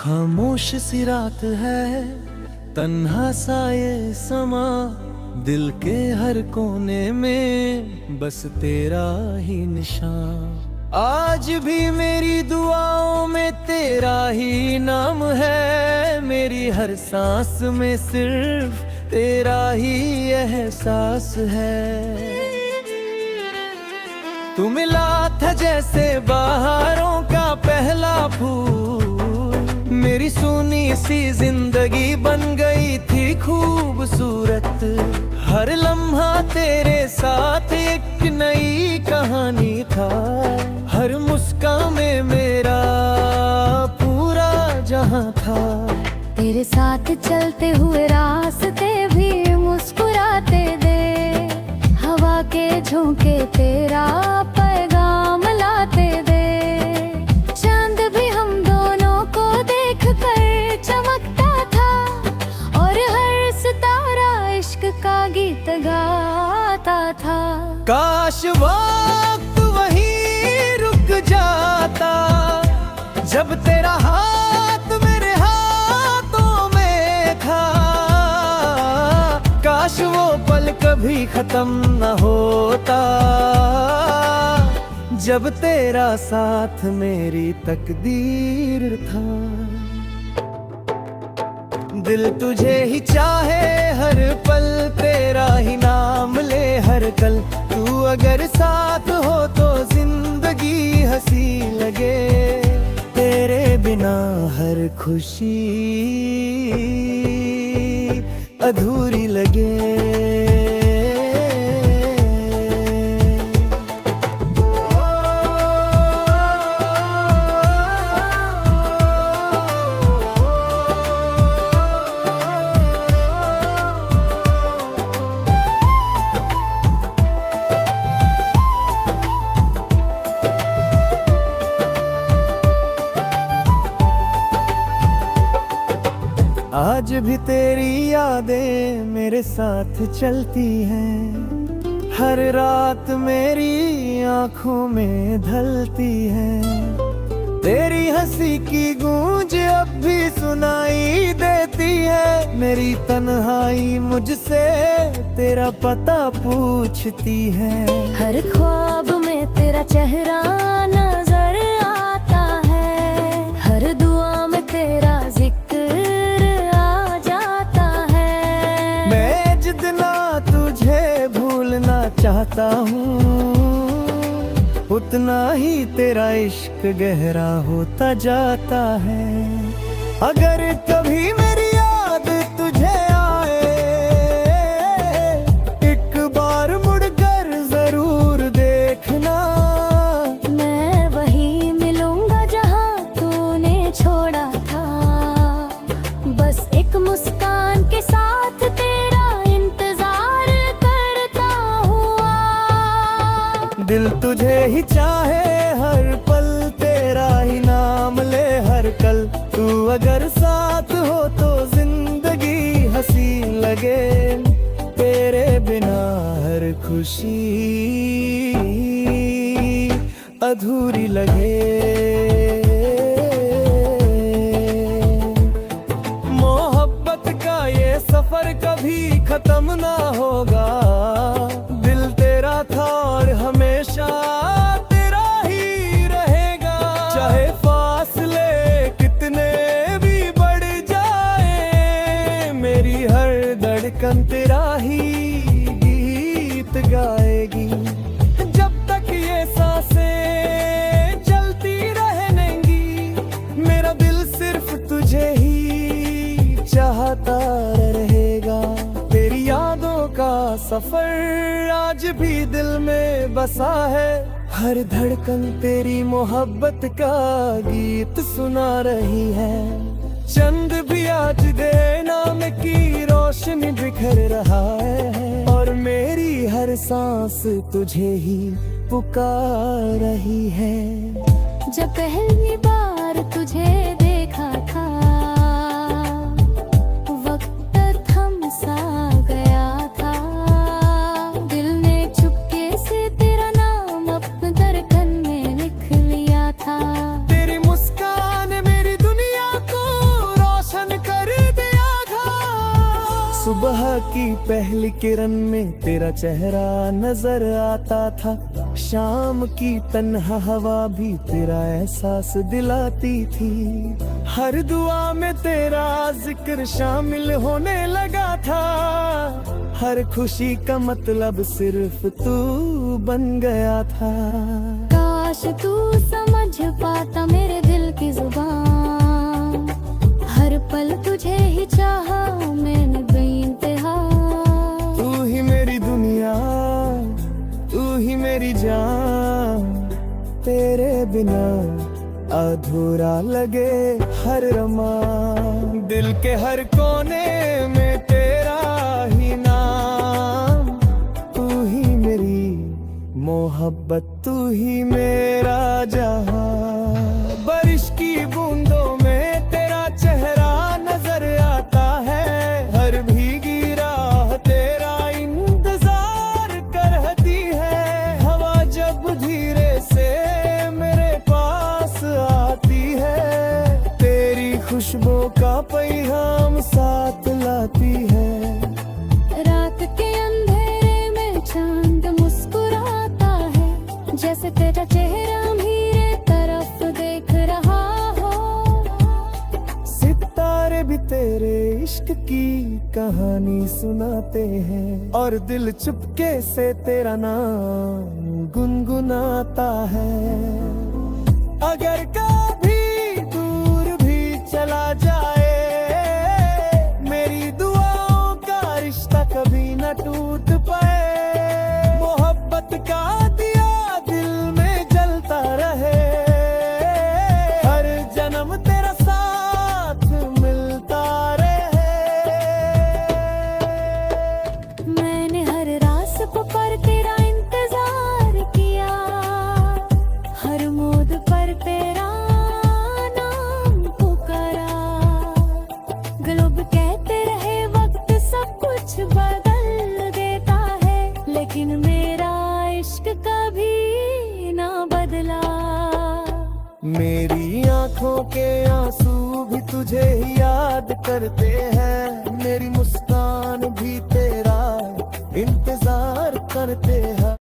खामोश सी रात है, तन्हा सा ये समा, दिल के हर कोने में बस तेरा ही निशान। आज भी मेरी दुआओं में तेरा ही नाम है, मेरी हर सांस में सिर्फ तेरा ही एहसास है। तू मिला था जैसे बहारों का पहला फूल, मेरी सुनी सी जिंदगी बन गई थी खूबसूरत। हर लम्हा तेरे साथ एक नई कहानी था, हर मुस्कान में मेरा पूरा जहां था। तेरे साथ चलते हुए रास्ते भी मुस्कुराते दे, हवा के झोंके तेरा पैगाम लाते दे। चांद भी हम दोनों को देख कर चमकता था, और हर सितारा इश्क का गीत गाता था। काश वक्त वहीं रुक जाता, जब तेरा हाथ मेरे हाथों में था। काश वो पल कभी खत्म न होता, जब तेरा साथ मेरी तकदीर था। दिल तुझे ही चाहे हर पल, तेरा ही नाम ले हर कल। तू अगर साथ हो तो जिंदगी हंसी लगे, तेरे बिना हर खुशी अधूरी लगे। आज भी तेरी यादें मेरे साथ चलती हैं, हर रात मेरी आंखों में ढलती है। तेरी हंसी की गूंज अब भी सुनाई देती है, मेरी तन्हाई मुझसे तेरा पता पूछती है। हर ख्वाब में तेरा चेहरा नजर आता है, हर दुआ में तेरा जिक्र चाहता हूँ, उतना ही तेरा इश्क गहरा होता जाता है। अगर कभी मेरी याद तुझे आए, एक बार मुड़कर जरूर देखना। मैं वहीं मिलूंगा जहाँ तूने छोड़ा था, बस एक मुस्कान के साथ तेरा दिल तुझे ही चाहे हर पल, तेरा ही नाम ले हर कल। तू अगर साथ हो तो जिंदगी हंसी लगे, तेरे बिना हर खुशी अधूरी लगे। मोहब्बत का ये सफर कभी खत्म ना होगा, दिल तेरा था और हमेशा तेरा ही रहेगा। चाहे फासले कितने भी बढ़ जाए, मेरी हर धड़कन तेरा ही गीत गाएगी। जब तक ये सांसें चलती रहेंगी, मेरा दिल सिर्फ तुझे ही चाहता रहेगा। तेरी यादों का सफर आज भी दिल में बसा है, हर धड़कन तेरी मोहब्बत का गीत सुना रही है। चंद भी आज तेरे नाम की रोशनी बिखर रहा है, और मेरी हर सांस तुझे ही पुकार रही है। जब पहली बार तुझे देखा था, तेरी मुस्कान मेरी दुनिया को पहली किरण में तेरा चेहरा नजर आता था, शाम की तन्हा हवा भी तेरा एहसास दिलाती थी। हर दुआ में तेरा जिक्र शामिल होने लगा था, हर खुशी का मतलब सिर्फ तू बन गया था। काश तू समझ पाता मेरे दिल की जुबान, हर पल तुझे ही चाहा मैंने बेइंतहा। तू ही मेरी दुनिया, तू ही मेरी जान, तेरे बिना अधूरा लगे हर रमा। दिल के हर कोने में तेरा ही नाम, तू ही मेरी मोहब्बत, तू ही मेरा जहां। बारिश की बूंदों में तेरा चेहरा नजर आता है, हर भीगी राह तेरा इंतजार करती है। हवा जब धीरे से मेरे पास आती है, तेरी खुशबू का पैगाम साथ लाती है। रात के अंधेरे में चांद मुस्कुराता है, जैसे तेरा चेहरा मेरे तरफ देख रहा हो। सितारे भी तेरे इश्क की कहानी सुनाते हैं, और दिल चुपके से तेरा नाम गुनगुनाता है। अगर कभी दूर भी चला जाए, मेरी दुआओं का रिश्ता कभी न टूट पाए। मोहब्बत का दिया दिल में जलता रहे, हर जन्म तेरा साथ मिलता रहे। मैंने हर रास्ते पर तेरा इंतजार किया, हर मोड़ पर तेरा नाम पुकारा। गलब कहते रहे वक्त सब कुछ बदल देता है, लेकिन मेरा इश्क कभी ना बदला। मेरी आंखों के आंसू भी तुझे ही याद करते हैं, मेरी मुस्कान भी तेरा इंतजार करते हैं।